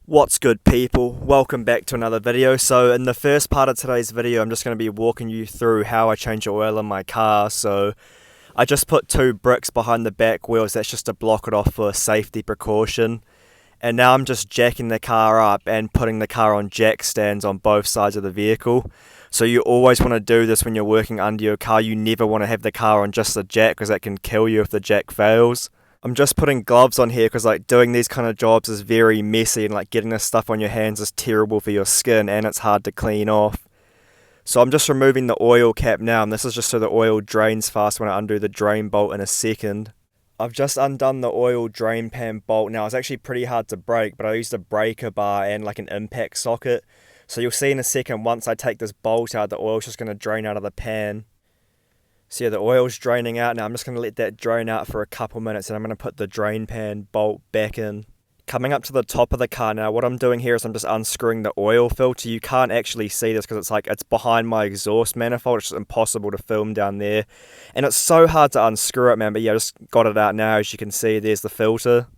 What's good, people? Welcome back to another video. So in the first part of today's video, I'm just going to be walking you through how I change the oil in my car. So I just put 2 bricks behind the back wheels, that's just to block it off for safety precaution. And now I'm just jacking the car up and putting the car on jack stands on both sides of the vehicle. So you always want to do this when you're working under your car. You never want to have the car on just the jack because that can kill you if the jack fails. I'm just putting gloves on here because doing these kind of jobs is very messy and getting this stuff on your hands is terrible for your skin and it's hard to clean off. So I'm just removing the oil cap now, and this is just so the oil drains fast when I undo the drain bolt in a second. I've just undone the oil drain pan bolt. Now it's actually pretty hard to break, but I used a breaker bar and an impact socket. So you'll see in a second, once I take this bolt out, the oil's just going to drain out of the pan. So yeah, the oil's draining out now. I'm just going to let that drain out for a couple minutes and I'm going to put the drain pan bolt back in. Coming up to the top of the car now, what I'm doing here is I'm just unscrewing the oil filter. You can't actually see this because it's behind my exhaust manifold. It's just impossible to film down there. And it's so hard to unscrew it, man. But yeah, I just got it out now. As you can see, there's the filter.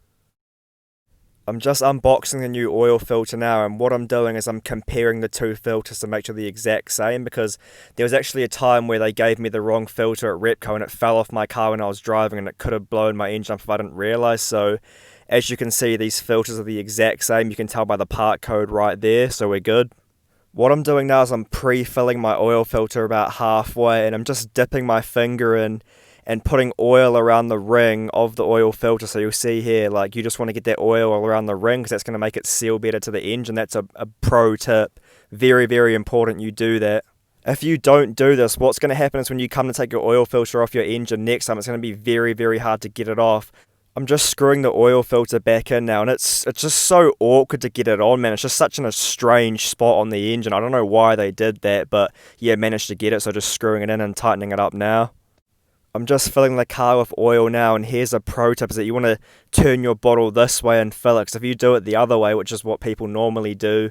I'm just unboxing the new oil filter now, and what I'm doing is I'm comparing the 2 filters to make sure they're the exact same, because there was actually a time where they gave me the wrong filter at Repco and it fell off my car when I was driving and it could have blown my engine up if I didn't realise. So as you can see, these filters are the exact same. You can tell by the part code right there, so we're good. What I'm doing now is I'm pre-filling my oil filter about halfway, and I'm just dipping my finger in and putting oil around the ring of the oil filter. So you'll see here, you just want to get that oil all around the ring because that's going to make it seal better to the engine. That's a pro tip. Very, very important you do that. If you don't do this, what's going to happen is when you come to take your oil filter off your engine next time, it's going to be very, very hard to get it off. I'm just screwing the oil filter back in now, and it's just so awkward to get it on, man. It's just such a strange spot on the engine. I don't know why they did that, but yeah, managed to get it, so just screwing it in and tightening it up now. I'm just filling the car with oil now, and here's a pro tip, is that you want to turn your bottle this way and fill it, because if you do it the other way, which is what people normally do,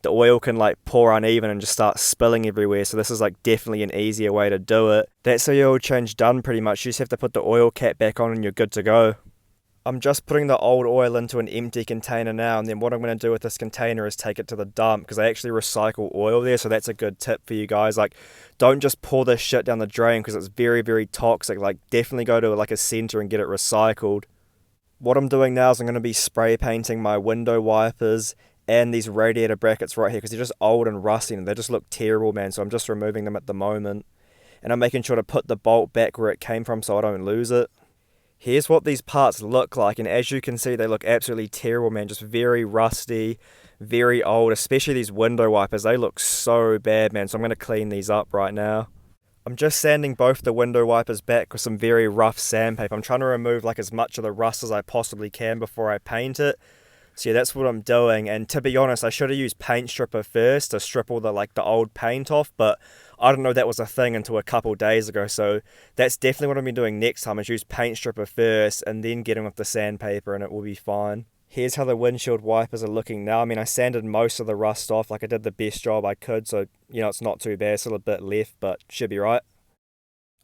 the oil can pour uneven and just start spilling everywhere. So this is definitely an easier way to do it. That's the oil change done pretty much. You just have to put the oil cap back on and you're good to go. I'm just putting the old oil into an empty container now, and then what I'm going to do with this container is take it to the dump, because they actually recycle oil there, so that's a good tip for you guys. Don't just pour this shit down the drain because it's very, very toxic. Definitely go to a center and get it recycled. What I'm doing now is I'm going to be spray painting my window wipers and these radiator brackets right here, because they're just old and rusty and they just look terrible, man. So I'm just removing them at the moment, and I'm making sure to put the bolt back where it came from so I don't lose it. Here's what these parts look like, and as you can see, they look absolutely terrible, man. Just very rusty, very old, especially these window wipers. They look so bad, man, so I'm going to clean these up right now. I'm just sanding both the window wipers back with some very rough sandpaper. I'm trying to remove as much of the rust as I possibly can before I paint it. So yeah, that's what I'm doing, and to be honest, I should have used paint stripper first to strip all the old paint off, but I don't know that was a thing until a couple days ago, so that's definitely what I'll be doing next time, is use paint stripper first and then get in with the sandpaper and it will be fine. Here's how the windshield wipers are looking now. I mean, I sanded most of the rust off, I did the best job I could, so it's not too bad, still a bit left, but should be right.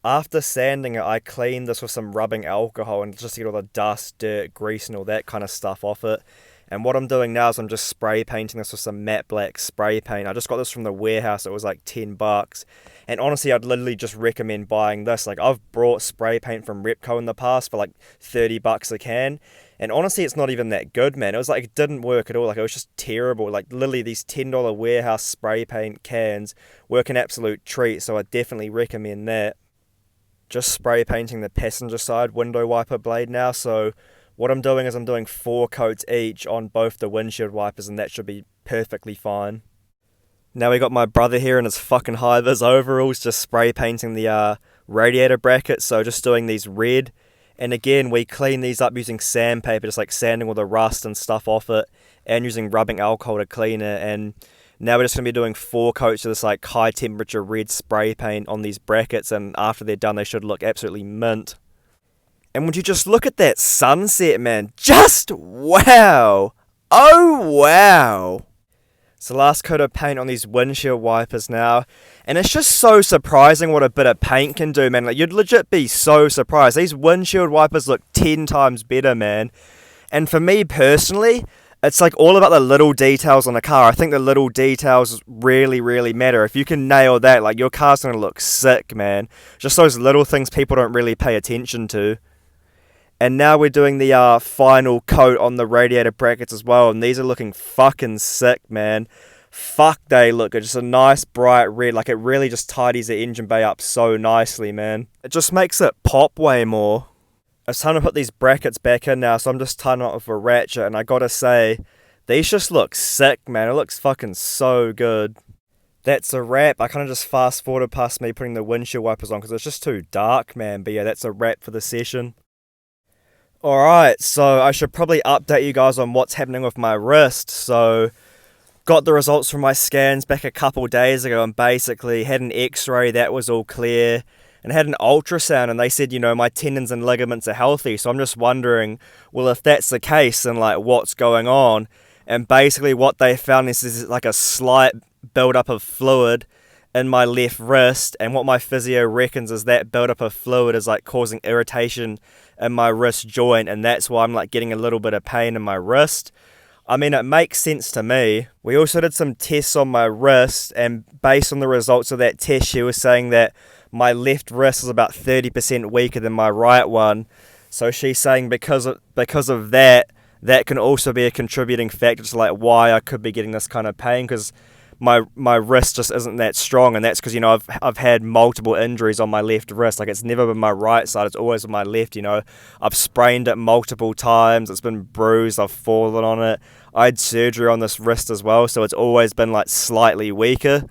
After sanding it, I cleaned this with some rubbing alcohol and just to get all the dust, dirt, grease and all that kind of stuff off it. And what I'm doing now is I'm just spray painting this with some matte black spray paint. I just got this from the warehouse. It was $10. And honestly, I'd literally just recommend buying this. I've brought spray paint from Repco in the past for $30 a can. And honestly, it's not even that good, man. It was it didn't work at all. It was just terrible. Literally these $10 warehouse spray paint cans work an absolute treat. So I definitely recommend that. Just spray painting the passenger side window wiper blade now. So what I'm doing is I'm doing 4 coats each on both the windshield wipers, and that should be perfectly fine. Now we got my brother here in his fucking high-vis overalls just spray painting the radiator brackets, so just doing these red. And again, we clean these up using sandpaper, just sanding all the rust and stuff off it, and using rubbing alcohol to clean it. And now we're just going to be doing 4 coats of this high temperature red spray paint on these brackets, and after they're done they should look absolutely mint. And would you just look at that sunset, man? Just wow! Oh wow! It's the last coat of paint on these windshield wipers now, and it's just so surprising what a bit of paint can do, man. You'd legit be so surprised. These windshield wipers look 10 times better, man. And for me personally, It's like all about the little details on a car. I think the little details really, really matter. If you can nail that, like, your car's gonna look sick, man. Just those little things people don't really pay attention to. And now we're doing the final coat on the radiator brackets as well, and these are looking fucking sick, man. Fuck, they look good. Just a nice bright red. Like, it really just tidies the engine bay up so nicely, man. It just makes it pop way more. It's time to put these brackets back in now, so I'm just tying it up with a ratchet, and I gotta say, these just look sick, man. It looks fucking so good. That's a wrap. I kind of just fast forwarded past me putting the windshield wipers on because it's just too dark, man. But yeah, that's a wrap for the session. Alright, so I should probably update you guys on what's happening with my wrist. So, got the results from my scans back a couple days ago, and basically had an x-ray, that was all clear. And had an ultrasound, and they said, you know, my tendons and ligaments are healthy. So I'm just wondering, well, if that's the case, then like what's going on? And basically what they found is like a slight buildup of fluid in my left wrist, and what my physio reckons is that buildup of fluid is like causing irritation in my wrist joint, and that's why I'm like getting a little bit of pain in my wrist. I mean, it makes sense to me. We also did some tests on my wrist, and based on the results of that test, she was saying that my left wrist is about 30% weaker than my right one. So she's saying because of that, that can also be a contributing factor to like why I could be getting this kind of pain, because my wrist just isn't that strong, and that's because, you know, I've had multiple injuries on my left wrist. Like, it's never been my right side, it's always on my left, you know. I've sprained it multiple times, it's been bruised, I've fallen on it. I had surgery on this wrist as well, so it's always been like slightly weaker.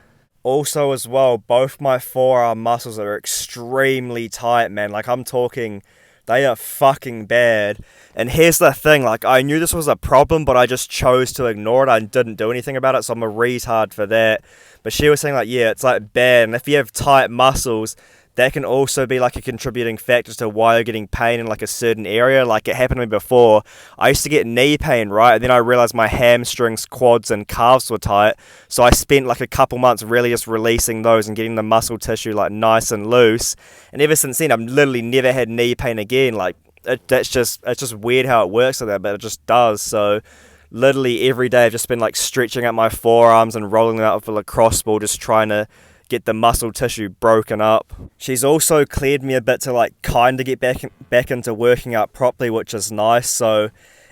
Also as well, both my forearm muscles are extremely tight, man. Like, I'm talking, they are fucking bad. And here's the thing, like, I knew this was a problem, but I just chose to ignore it. I didn't do anything about it, so I'm a retard for that. But she was saying, like, yeah, it's like bad. And if you have tight muscles, that can also be like a contributing factor to why you're getting pain in like a certain area. Like, it happened to me before. I used to get knee pain, right? And then I realized my hamstrings, quads, and calves were tight. So I spent like a couple months really just releasing those and getting the muscle tissue like nice and loose. And ever since then, I've literally never had knee pain again. Like, it's just weird how it works like that, but it just does. So literally every day I've just been like stretching out my forearms and rolling them out with a lacrosse ball, just trying to get the muscle tissue broken up. She's also cleared me a bit to like kind of get back into working out properly, which is nice. So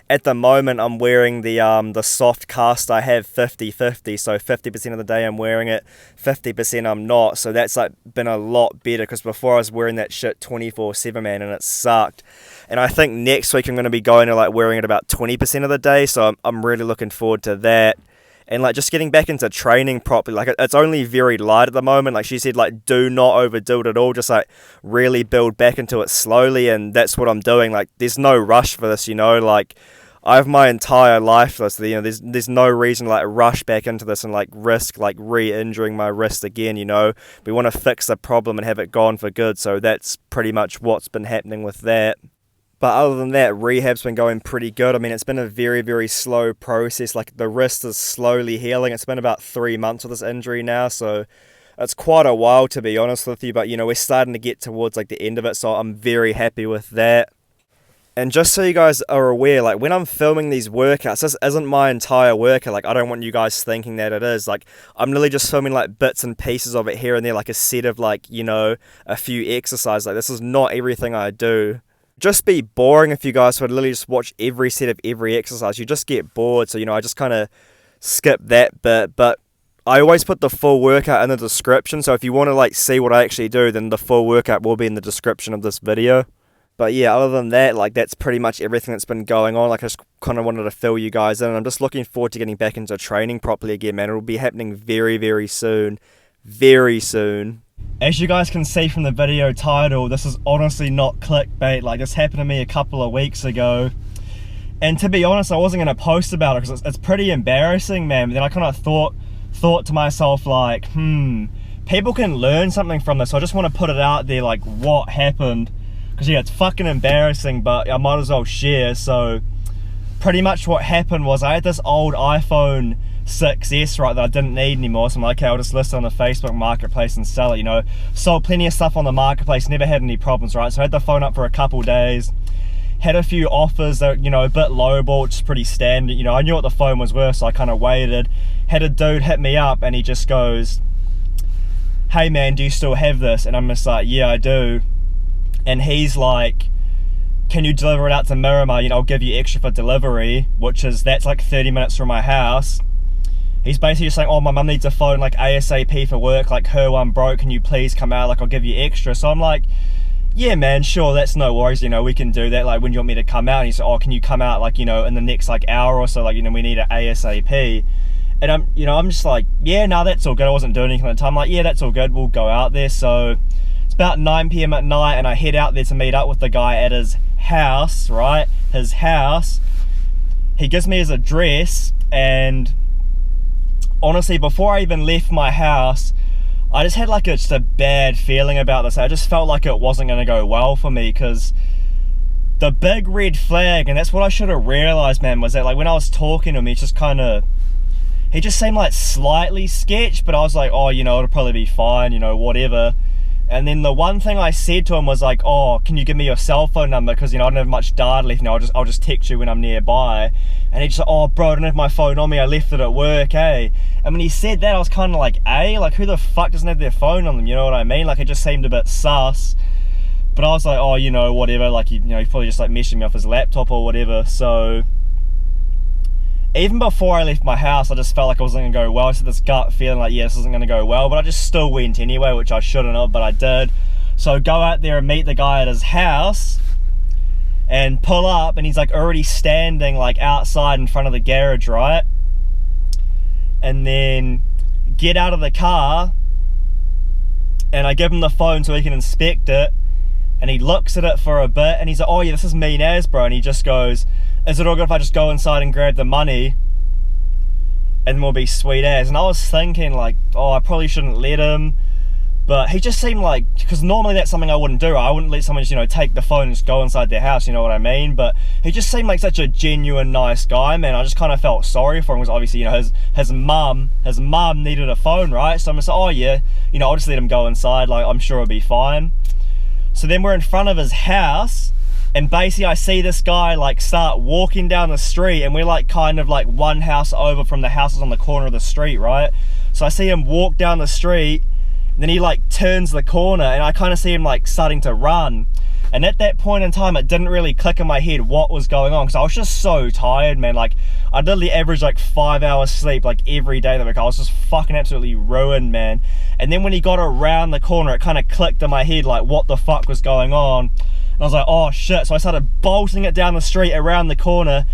at the moment I'm wearing the soft cast. I have 50-50, so 50% of the day I'm wearing it, 50% I'm not. So that's like been a lot better, because before I was wearing that shit 24/7, man, and it sucked. And I think next week I'm going to be going to like wearing it about 20% of the day, so I'm really looking forward to that. And like just getting back into training properly. Like, it's only very light at the moment. Like she said, like, do not overdo it at all. Just like really build back into it slowly, and that's what I'm doing. Like, there's no rush for this, you know. Like, I have my entire life for this. You know, there's no reason to like rush back into this and like risk like re-injuring my wrist again. You know, we want to fix the problem and have it gone for good. So that's pretty much what's been happening with that. But other than that, rehab's been going pretty good. I mean, it's been a very, very slow process. Like, the wrist is slowly healing. It's been about 3 months with this injury now, so it's quite a while, to be honest with you. But, you know, we're starting to get towards, like, the end of it, so I'm very happy with that. And just so you guys are aware, like, when I'm filming these workouts, this isn't my entire workout. Like, I don't want you guys thinking that it is. Like, I'm literally just filming, like, bits and pieces of it here and there, like a set of, like, you know, a few exercises. Like, this is not everything I do. Just be boring if you guys would literally just watch every set of every exercise. You just get bored, so, you know, I just kind of skip that bit. But I always put the full workout in the description, so if you want to, like, see what I actually do, then the full workout will be in the description of this video. But yeah, other than that, like, that's pretty much everything that's been going on. Like, I just kind of wanted to fill you guys in. I'm just looking forward to getting back into training properly again, man. It'll be happening very, very soon. Very soon. As you guys can see from the video title, this is honestly not clickbait. Like, this happened to me a couple of weeks ago. And to be honest, I wasn't going to post about it because it's pretty embarrassing, man. But then I kind of thought to myself, like, people can learn something from this. So I just want to put it out there, like, what happened. Because, yeah, it's fucking embarrassing, but I might as well share. So, pretty much what happened was I had this old iPhone 6S, right, that I didn't need anymore. So I'm like, okay, I'll just list it on the Facebook marketplace and sell it, you know. Sold plenty of stuff on the marketplace, never had any problems, right? So I had the phone up for a couple days. had a few offers that, you know, a bit lowball, which is pretty standard. You know, I knew what the phone was worth, so I kind of waited. Had a dude hit me up and he just goes, hey man, do you still have this? And I'm just like, yeah, I do. And he's like, can you deliver it out to Miramar? You know, I'll give you extra for delivery, that's like 30 minutes from my house. He's basically just saying, oh, my mum needs a phone like ASAP for work, like her one broke, can you please come out, like I'll give you extra. So I'm like, yeah man, sure, that's no worries, you know, we can do that, like when do you want me to come out? And he's like, oh, can you come out like, you know, in the next like hour or so, like, you know, we need it ASAP. And I'm just like, yeah, no, that's all good. I wasn't doing anything at the time. I'm like, yeah, that's all good, we'll go out there. So it's about 9 PM at night and I head out there to meet up with the guy at his house, right? His house. He gives me his address, and honestly, before I even left my house, I just had like just a bad feeling about this. I just felt like it wasn't going to go well for me, because the big red flag, and that's what I should have realized, man, was that like when I was talking to him, he just seemed like slightly sketched, but I was like, oh, you know, it'll probably be fine, you know, whatever. And then the one thing I said to him was like, oh, can you give me your cell phone number? Because, you know, I don't have much data left now, I'll just text you when I'm nearby. And he just like, oh bro, I don't have my phone on me, I left it at work, eh? And when he said that, I was kind of like, like who the fuck doesn't have their phone on them, you know what I mean? Like it just seemed a bit sus. But I was like, oh, you know, whatever, like, you know, he probably just like messaging me off his laptop or whatever. So even before I left my house, I just felt like it wasn't gonna go well. I had this gut feeling like, yeah, this isn't gonna go well, but I just still went anyway, which I shouldn't have, but I did. So go out there and meet the guy at his house and pull up, and he's like already standing like outside in front of the garage, right? And then get out of the car and I give him the phone so he can inspect it, and he looks at it for a bit and he's like, oh yeah, this is mean as, bro. And he just goes, is it all good if I just go inside and grab the money and then we'll be sweet as? And I was thinking like, oh, I probably shouldn't let him, but he just seemed like, because normally that's something I wouldn't do. I wouldn't let someone just, you know, take the phone and just go inside their house, you know what I mean? But he just seemed like such a genuine nice guy, man. I just kind of felt sorry for him, because obviously, you know, his mum needed a phone, right? So I'm just like, oh yeah, you know, I'll just let him go inside, like I'm sure it'll be fine. So then we're in front of his house, and basically I see this guy like start walking down the street, and we're like kind of like one house over from the houses on the corner of the street, right? So I see him walk down the street, and then he like turns the corner, and I kind of see him like starting to run. And at that point in time, it didn't really click in my head what was going on, because I was just so tired, man. Like I literally averaged like 5 hours sleep like every day that week. I was just fucking absolutely ruined, man. And then when he got around the corner, it kind of clicked in my head like what the fuck was going on. And I was like, oh shit. So I started bolting it down the street around the corner,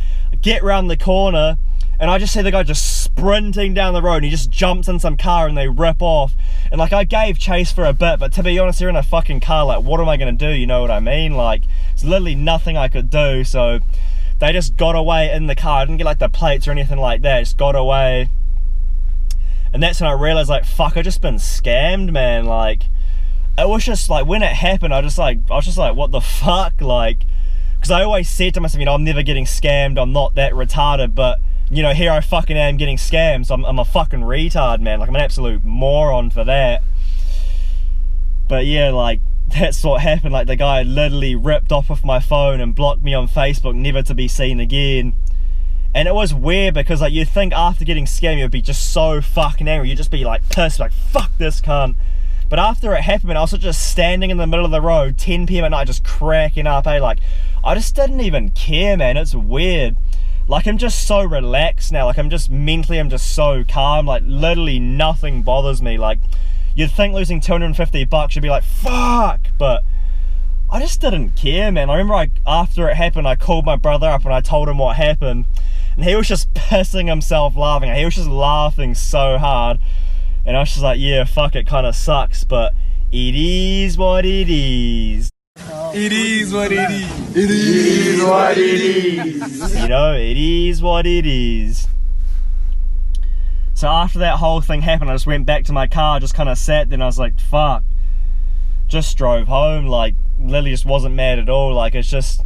get around the corner, and I just see the guy just sprinting down the road, and he just jumps in some car and they rip off. And like I gave chase for a bit, but to be honest, you're in a fucking car, like what am I gonna do, you know what I mean? Like it's literally nothing I could do. So they just got away in the car. I didn't get like the plates or anything like that, just got away. And that's when I realized like, fuck, I just been scammed, man. Like it was just like, when it happened, I was just like what the fuck? Like, because I always said to myself, you know, I'm never getting scammed, I'm not that retarded, but you know, here I fucking am getting scammed, so I'm a fucking retard, man. Like I'm an absolute moron for that. But yeah, like that's what happened. Like the guy literally ripped off with my phone and blocked me on Facebook, never to be seen again. And it was weird, because like you'd think after getting scammed you'd be just so fucking angry, you'd just be like pissed, like fuck this cunt. But after it happened, I was just standing in the middle of the road, 10 PM at night, just cracking up, eh? Like I just didn't even care, man. It's weird. Like I'm just so relaxed now, like I'm just so calm, like literally nothing bothers me. Like you'd think losing 250 bucks you'd be like fuck, but I just didn't care, man. I remember after it happened, I called my brother up and I told him what happened, and he was just pissing himself laughing. He was just laughing so hard, and I was just like, yeah, fuck, it kind of sucks, but it is what it is. It is what it is. It is what it is. You know, it is what it is. So after that whole thing happened, I just went back to my car, just kind of sat there, and I was like, fuck. Just drove home, like, Lily just wasn't mad at all. Like, it's just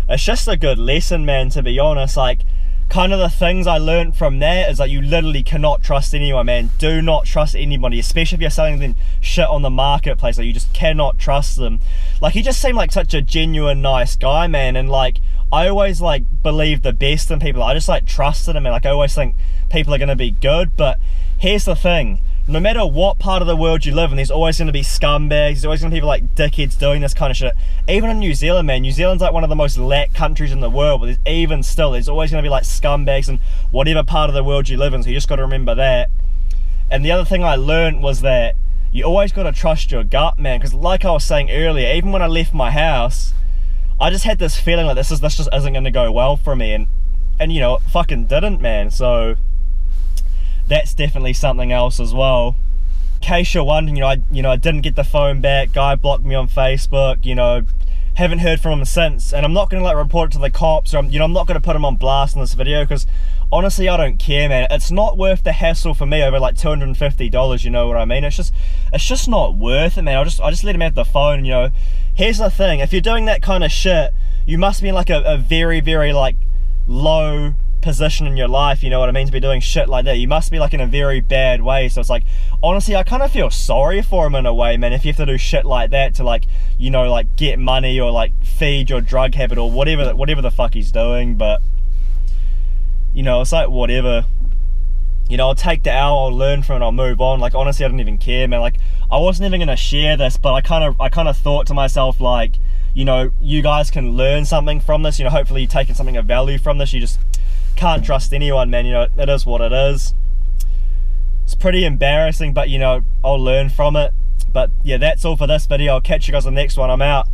a good lesson, man, to be honest. Like, kind of the things I learned from that is that you literally cannot trust anyone, man. Do not trust anybody, especially if you're selling them shit on the marketplace. Like, you just cannot trust them. Like, he just seemed like such a genuine nice guy, man, and like I always like believe the best in people. I just like trusted him, and like I always think people are going to be good. But here's the thing, no matter what part of the world you live in, there's always going to be scumbags, there's always going to be people like dickheads doing this kind of shit. Even in New Zealand, man, New Zealand's like one of the most lack countries in the world, but there's always going to be like scumbags in whatever part of the world you live in, so you just got to remember that. And the other thing I learned was that you always got to trust your gut, man, because like I was saying earlier, even when I left my house, I just had this feeling like this just isn't going to go well for me, and you know, it fucking didn't, man. So that's definitely something else as well. In case you're wondering, I didn't get the phone back. Guy blocked me on Facebook. Haven't heard from him since, and I'm not gonna like report it to the cops, or I'm not gonna put him on blast in this video, because honestly, I don't care, man. It's not worth the hassle for me over like $250. You know what I mean? It's just not worth it, man. I just let him have the phone. Here's the thing: if you're doing that kind of shit, you must be in like a very, very like low position in your life, you know what I mean, to be doing shit like that. You must be like in a very bad way. So it's like, honestly, I kind of feel sorry for him in a way, man, if you have to do shit like that to like, like get money or like feed your drug habit or whatever the fuck he's doing. But it's like, whatever, I'll take the L, I'll learn from it, I'll move on. Like, honestly, I didn't even care, man. Like, I wasn't even gonna share this, but I kind of thought to myself, like, you guys can learn something from this. Hopefully you're taking something of value from this. You just can't trust anyone, man. It is what it is. It's pretty embarrassing, but I'll learn from it. But yeah, that's all for this video. I'll catch you guys on the next one. I'm out.